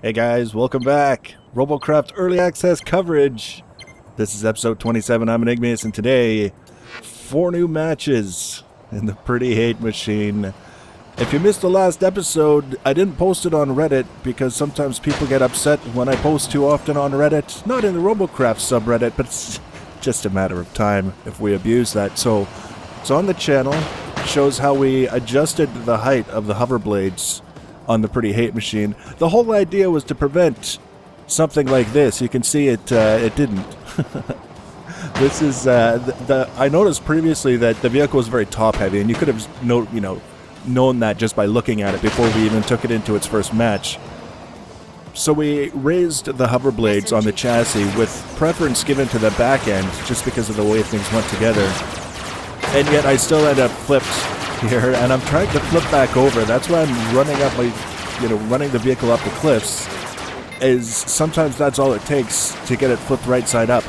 Hey guys, welcome back. Robocraft Early Access coverage. This is episode 27. I'm Enigmius, and today, 4 new matches in the Pretty Hate Machine. If you missed the last episode, I didn't post it on Reddit because sometimes people get upset when I post too often on Reddit. Not in the Robocraft subreddit, but it's just a matter of time if we abuse that. So, it's on the channel. It shows how we adjusted the height of the hover blades on the Pretty Hate Machine. The whole idea was to prevent something like this. You can see it didn't. This is I noticed previously that the vehicle was very top heavy, and you could have known that just by looking at it before we even took it into its first match. So we raised the hover blades on the chassis with preference given to the back end just because of the way things went together. And yet I still end up flipped here, and I'm trying to flip back over. That's why I'm running up running the vehicle up the cliffs, is sometimes that's all it takes to get it flipped right side up.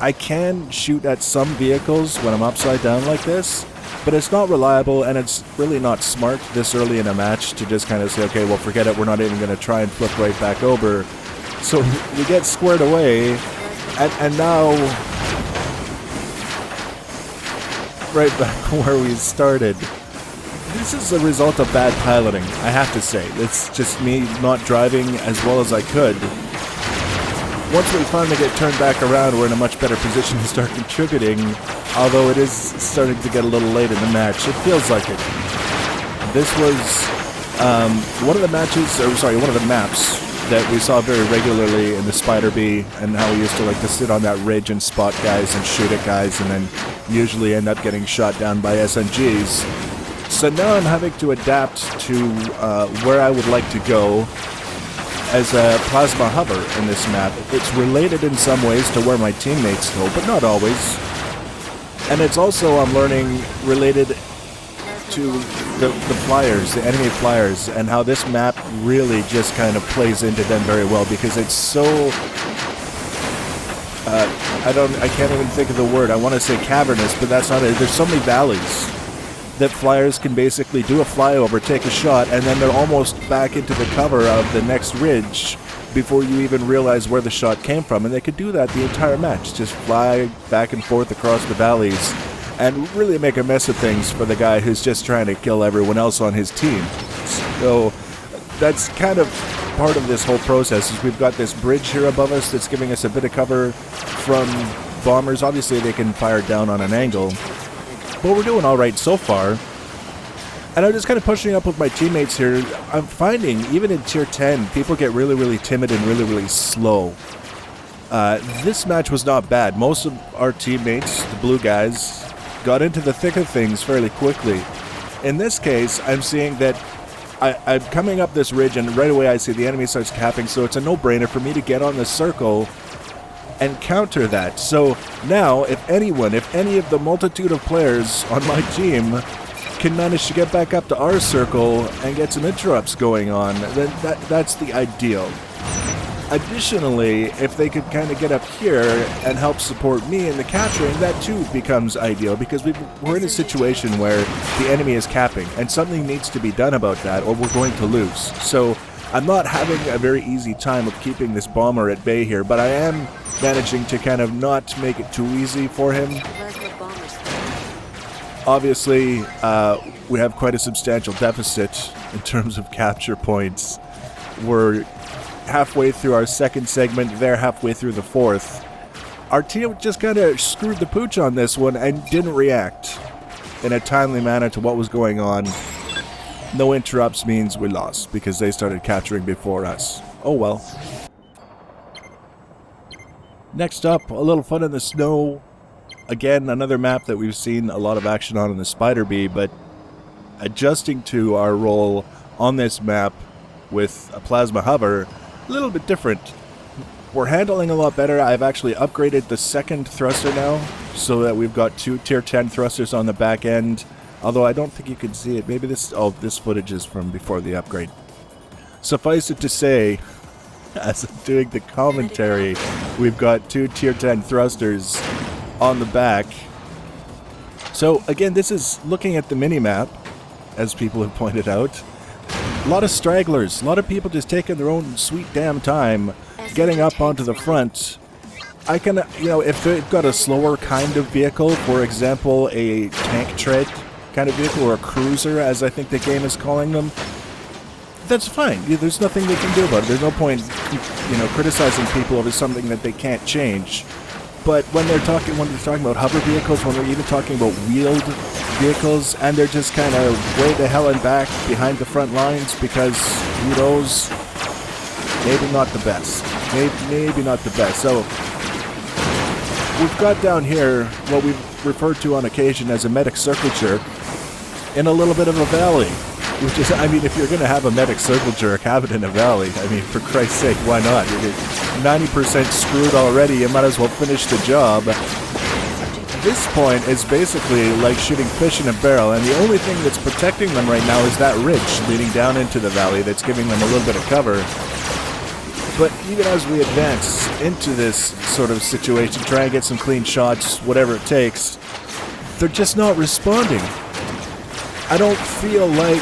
I can shoot at some vehicles when I'm upside down like this, but it's not reliable, and it's really not smart this early in a match to just kind of say, okay, well, forget it, we're not even going to try and flip right back over. So we get squared away, and now right back where we started. This is a result of bad piloting, I have to say. It's just me not driving as well as I could. Once we finally get turned back around, we're in a much better position to start contributing, although it is starting to get a little late in the match. It feels like it. This was one of the maps that we saw very regularly in the Spider Bee, and how we used to like to sit on that ridge and spot guys and shoot at guys, and then usually end up getting shot down by SMGs. So now I'm having to adapt to where I would like to go as a plasma hover in this map. It's related in some ways to where my teammates go, but not always. And it's also, I'm learning, related to the flyers, the enemy flyers, and how this map really just kind of plays into them very well, because it's so I can't even think of the word. I want to say cavernous, but that's not it. There's so many valleys that flyers can basically do a flyover, take a shot, and then they're almost back into the cover of the next ridge before you even realize where the shot came from. And they could do that the entire match, just fly back and forth across the valleys and really make a mess of things for the guy who's just trying to kill everyone else on his team. So that's kind of part of this whole process, is we've got this bridge here above us that's giving us a bit of cover from bombers. Obviously they can fire down on an angle, but we're doing alright so far. And I'm just kind of pushing up with my teammates here. I'm finding, even in tier 10, people get really, really timid and really, really slow. This match was not bad. Most of our teammates, the blue guys, got into the thick of things fairly quickly. In this case, I'm seeing that I'm coming up this ridge, and right away I see the enemy starts capping, so it's a no-brainer for me to get on the circle and counter that. So now, if any of the multitude of players on my team can manage to get back up to our circle and get some interrupts going on, then that's the ideal. Additionally, if they could kind of get up here and help support me in the capturing, that too becomes ideal, because we're in a situation where the enemy is capping, and something needs to be done about that, or we're going to lose. So I'm not having a very easy time of keeping this bomber at bay here, but I am managing to kind of not make it too easy for him. Obviously, we have quite a substantial deficit in terms of capture points. We're halfway through our second segment, they're halfway through the fourth. Our team just kind of screwed the pooch on this one and didn't react in a timely manner to what was going on. No interrupts means we lost, because they started capturing before us. Oh well. Next up, a little fun in the snow. Again, another map that we've seen a lot of action on in the Spider Bee, but adjusting to our role on this map with a plasma hover, a little bit different. We're handling a lot better. I've actually upgraded the second thruster now, so that we've got 2 tier 10 thrusters on the back end. Although I don't think you can see it. Maybe this footage is from before the upgrade. Suffice it to say, as I'm doing the commentary, we've got 2 tier 10 thrusters on the back. So again, this is looking at the mini-map, as people have pointed out. A lot of stragglers, a lot of people just taking their own sweet damn time getting up onto the front. I can, if they've got a slower kind of vehicle, for example, a tank tread kind of vehicle, or a cruiser, as I think the game is calling them, that's fine. There's nothing they can do about it. There's no point, criticizing people over something that they can't change. But when they're talking about hover vehicles, when they're even talking about wheeled vehicles, and they're just kind of way the hell and back behind the front lines because, who knows, maybe not the best. Maybe not the best. So, we've got down here what we've referred to on occasion as a medic circle jerk in a little bit of a valley. Which is, if you're going to have a medic circle jerk, have it in a valley. For Christ's sake, why not? You're 90% screwed already, you might as well finish the job. This point is basically like shooting fish in a barrel, and the only thing that's protecting them right now is that ridge leading down into the valley that's giving them a little bit of cover. But even as we advance into this sort of situation, try and get some clean shots, whatever it takes, they're just not responding. I don't feel like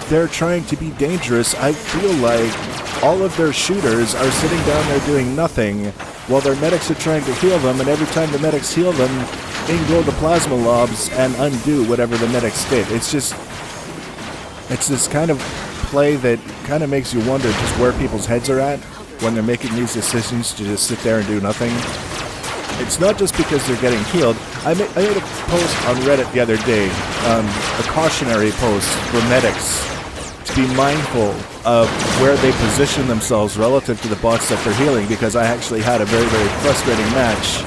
they're trying to be dangerous. I feel like all of their shooters are sitting down there doing nothing while their medics are trying to heal them, and every time the medics heal them, in go the plasma lobs and undo whatever the medics did. It's this kind of play that kind of makes you wonder just where people's heads are at when they're making these decisions to just sit there and do nothing. It's not just because they're getting healed. I made a post on Reddit the other day, a cautionary post for medics to be mindful of where they position themselves relative to the bots that they're healing, because I actually had a very, very frustrating match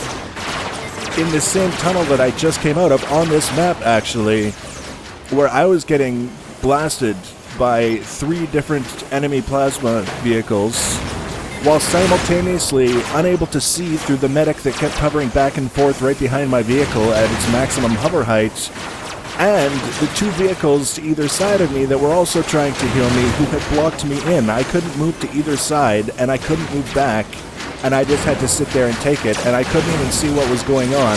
in the same tunnel that I just came out of on this map, actually, where I was getting blasted by 3 different enemy plasma vehicles while simultaneously unable to see through the medic that kept hovering back and forth right behind my vehicle at its maximum hover height, and the 2 vehicles to either side of me that were also trying to heal me who had blocked me in. I couldn't move to either side, and I couldn't move back, and I just had to sit there and take it, and I couldn't even see what was going on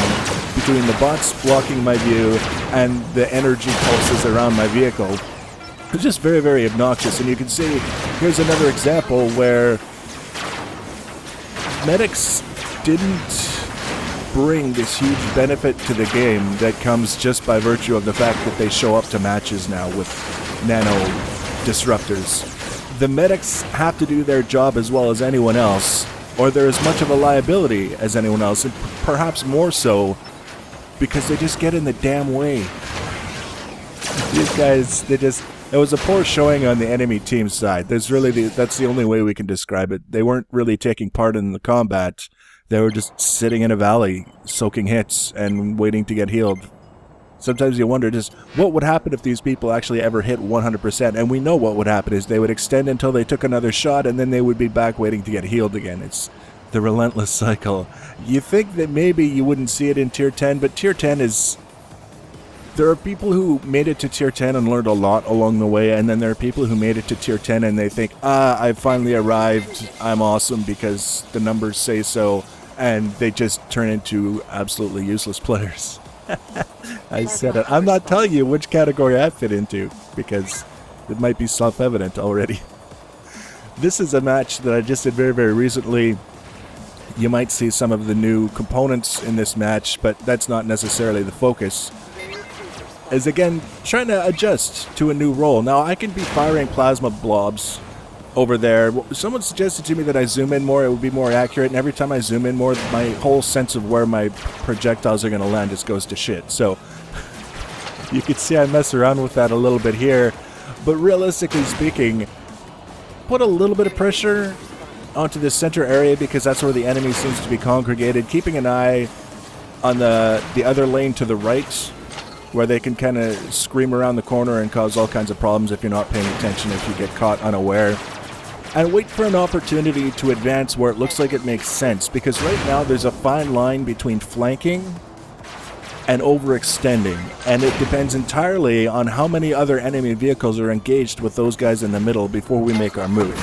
between the bots blocking my view and the energy pulses around my vehicle. It was just very, very obnoxious, and you can see, here's another example where medics didn't bring this huge benefit to the game that comes just by virtue of the fact that they show up to matches now with nano disruptors. The medics have to do their job as well as anyone else, or they're as much of a liability as anyone else, and perhaps more so because they just get in the damn way. These guys, it was a poor showing on the enemy team side. That's the only way we can describe it. They weren't really taking part in the combat. They were just sitting in a valley, soaking hits, and waiting to get healed. Sometimes you wonder just what would happen if these people actually ever hit 100%, and we know what would happen is they would extend until they took another shot, and then they would be back waiting to get healed again. It's the relentless cycle. You think that maybe you wouldn't see it in Tier 10, but Tier 10 is... There are people who made it to Tier 10 and learned a lot along the way, and then there are people who made it to Tier 10 and they think, I've finally arrived, I'm awesome because the numbers say so, and they just turn into absolutely useless players. I said it. I'm not telling you which category I fit into, because it might be self-evident already. This is a match that I just did very, very recently. You might see some of the new components in this match, but that's not necessarily the focus. Is again trying to adjust to a new role. Now I can be firing plasma blobs over there. Someone suggested to me that I zoom in more, it would be more accurate, and every time I zoom in more, my whole sense of where my projectiles are going to land just goes to shit. So you can see I mess around with that a little bit here, but realistically speaking, put a little bit of pressure onto the center area because that's where the enemy seems to be congregated, keeping an eye on the other lane to the right, where they can kind of scream around the corner and cause all kinds of problems if you're not paying attention, if you get caught unaware. And wait for an opportunity to advance where it looks like it makes sense, because right now there's a fine line between flanking and overextending, and it depends entirely on how many other enemy vehicles are engaged with those guys in the middle before we make our move.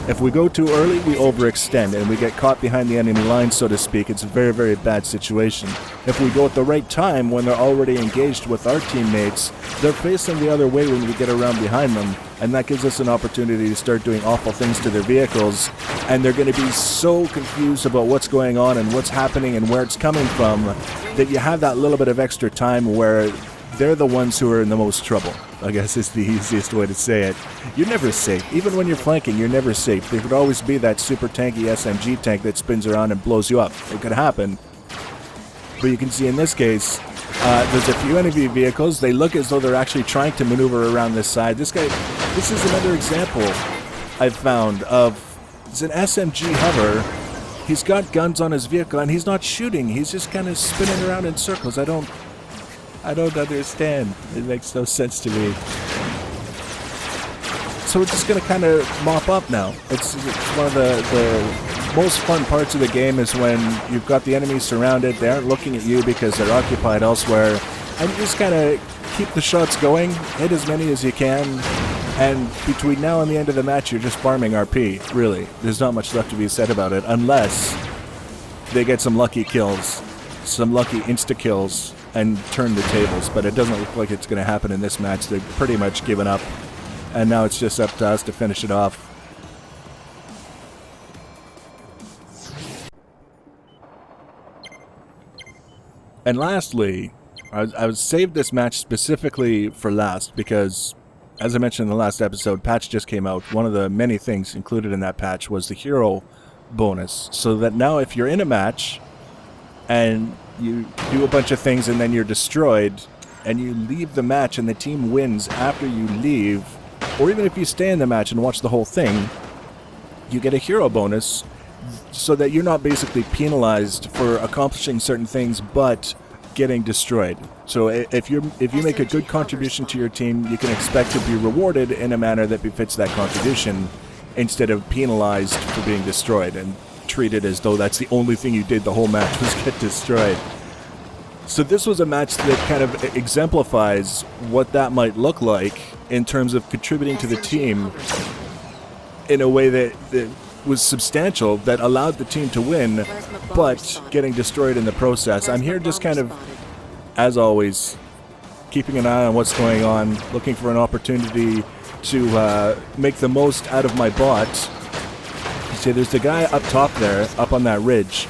If we go too early, we overextend and we get caught behind the enemy line, so to speak. It's a very, very bad situation. If we go at the right time, when they're already engaged with our teammates, they're facing the other way when we get around behind them, and that gives us an opportunity to start doing awful things to their vehicles, and they're going to be so confused about what's going on and what's happening and where it's coming from that you have that little bit of extra time where they're the ones who are in the most trouble, I guess is the easiest way to say it. You're never safe. Even when you're flanking, you're never safe. There could always be that super tanky SMG tank that spins around and blows you up. It could happen. But you can see in this case, there's a few enemy vehicles. They look as though they're actually trying to maneuver around this side. This is another example I've found of, it's an SMG hover. He's got guns on his vehicle and he's not shooting. He's just kind of spinning around in circles. I don't understand. It makes no sense to me. So we're just going to kind of mop up now. It's one of the most fun parts of the game is when you've got the enemies surrounded, they aren't looking at you because they're occupied elsewhere, and you just kind of keep the shots going, hit as many as you can, and between now and the end of the match you're just farming RP, really. There's not much left to be said about it, unless they get some lucky kills, some lucky insta-kills, and turn the tables, but it doesn't look like it's going to happen in this match. They've pretty much given up, and now it's just up to us to finish it off. And lastly, I saved this match specifically for last because, as I mentioned in the last episode, patch just came out. One of the many things included in that patch was the hero bonus, so that now if you're in a match and you do a bunch of things and then you're destroyed and you leave the match and the team wins after you leave, or even if you stay in the match and watch the whole thing, you get a hero bonus so that you're not basically penalized for accomplishing certain things but getting destroyed. So if you make a good contribution to your team, you can expect to be rewarded in a manner that befits that contribution instead of penalized for being destroyed and treated as though that's the only thing you did the whole match was get destroyed. So this was a match that kind of exemplifies what that might look like in terms of contributing to the team in a way that was substantial, that allowed the team to win, but getting destroyed in the process. I'm here just kind of, as always, keeping an eye on what's going on, looking for an opportunity to make the most out of my bot. See, there's the guy up top there, up on that ridge,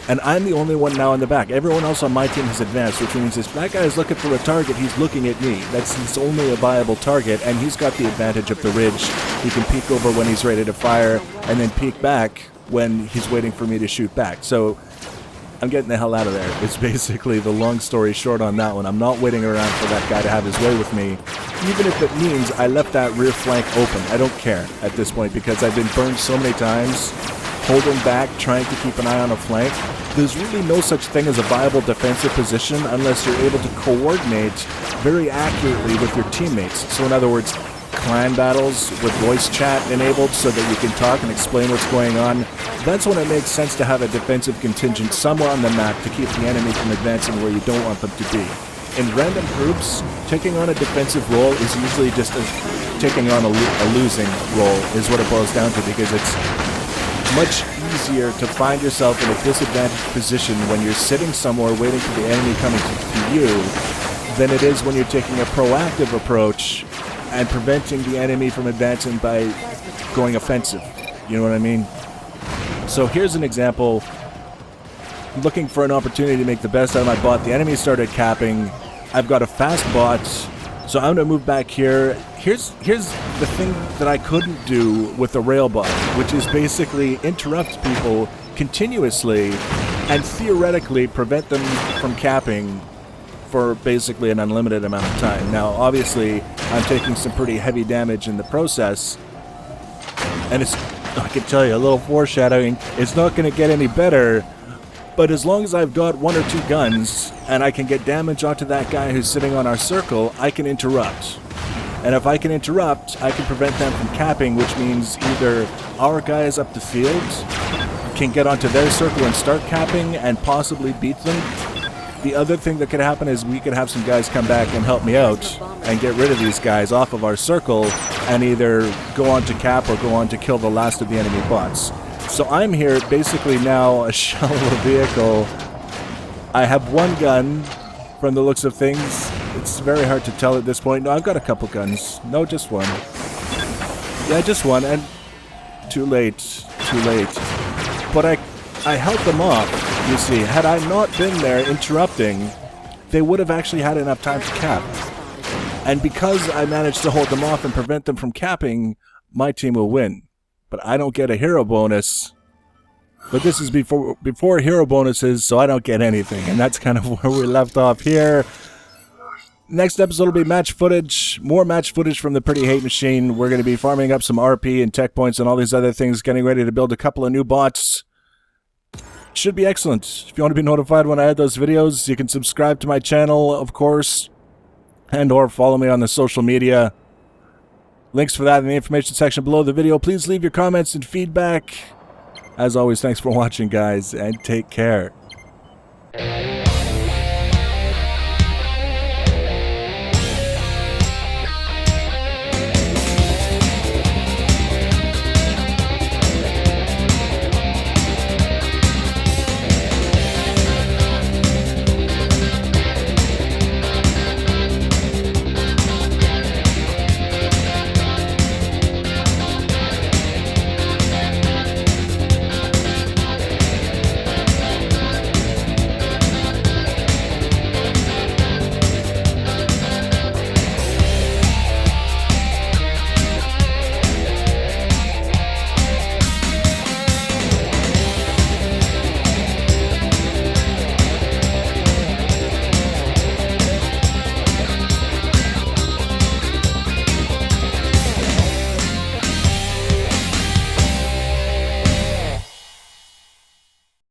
and I'm the only one now in the back. Everyone else on my team has advanced, which means if that guy is looking for a target, he's looking at me. It's only a viable target, and he's got the advantage of the ridge. He can peek over when he's ready to fire, and then peek back when he's waiting for me to shoot back. So I'm getting the hell out of there. It's basically the long story short on that one. I'm not waiting around for that guy to have his way with me, even if it means I left that rear flank open. I don't care at this point because I've been burned so many times, holding back, trying to keep an eye on a flank. There's really no such thing as a viable defensive position unless you're able to coordinate very accurately with your teammates. So in other words, clan battles with voice chat enabled so that you can talk and explain what's going on. That's when it makes sense to have a defensive contingent somewhere on the map to keep the enemy from advancing where you don't want them to be. In random groups, taking on a defensive role is usually just taking on a losing role is what it boils down to, because it's much easier to find yourself in a disadvantaged position when you're sitting somewhere waiting for the enemy coming to you than it is when you're taking a proactive approach and preventing the enemy from advancing by going offensive. You know what I mean? So here's an example. Looking for an opportunity to make the best out of my bot. The enemy started capping. I've got a fast bot, so I'm going to move back here. Here's the thing that I couldn't do with the rail bot, which is basically interrupt people continuously and theoretically prevent them from capping for basically an unlimited amount of time. Now, obviously, I'm taking some pretty heavy damage in the process, and I can tell you, a little foreshadowing, it's not going to get any better, but as long as I've got one or two guns, and I can get damage onto that guy who's sitting on our circle, I can interrupt. And if I can interrupt, I can prevent them from capping, which means either our guys up the field can get onto their circle and start capping and possibly beat them. The other thing that could happen is we could have some guys come back and help me out and get rid of these guys off of our circle and either go on to cap or go on to kill the last of the enemy bots. So I'm here basically now a shell of a vehicle. I have one gun from the looks of things. It's very hard to tell at this point. No, I've got a couple guns. No, just one. Yeah, just one, and too late. Too late. But I held them off, you see. Had I not been there interrupting, they would have actually had enough time to cap. And because I managed to hold them off and prevent them from capping, my team will win. But I don't get a hero bonus. But this is before hero bonuses, so I don't get anything. And that's kind of where we left off here. Next episode will be match footage. More match footage from the Pretty Hate Machine. We're going to be farming up some RP and tech points and all these other things, getting ready to build a couple of new bots. Should be excellent. If you want to be notified when I add those videos, you can subscribe to my channel, of course, and or follow me on the social media. Links for that in the information section below the video. Please leave your comments and feedback. As always, thanks for watching, guys, and take care.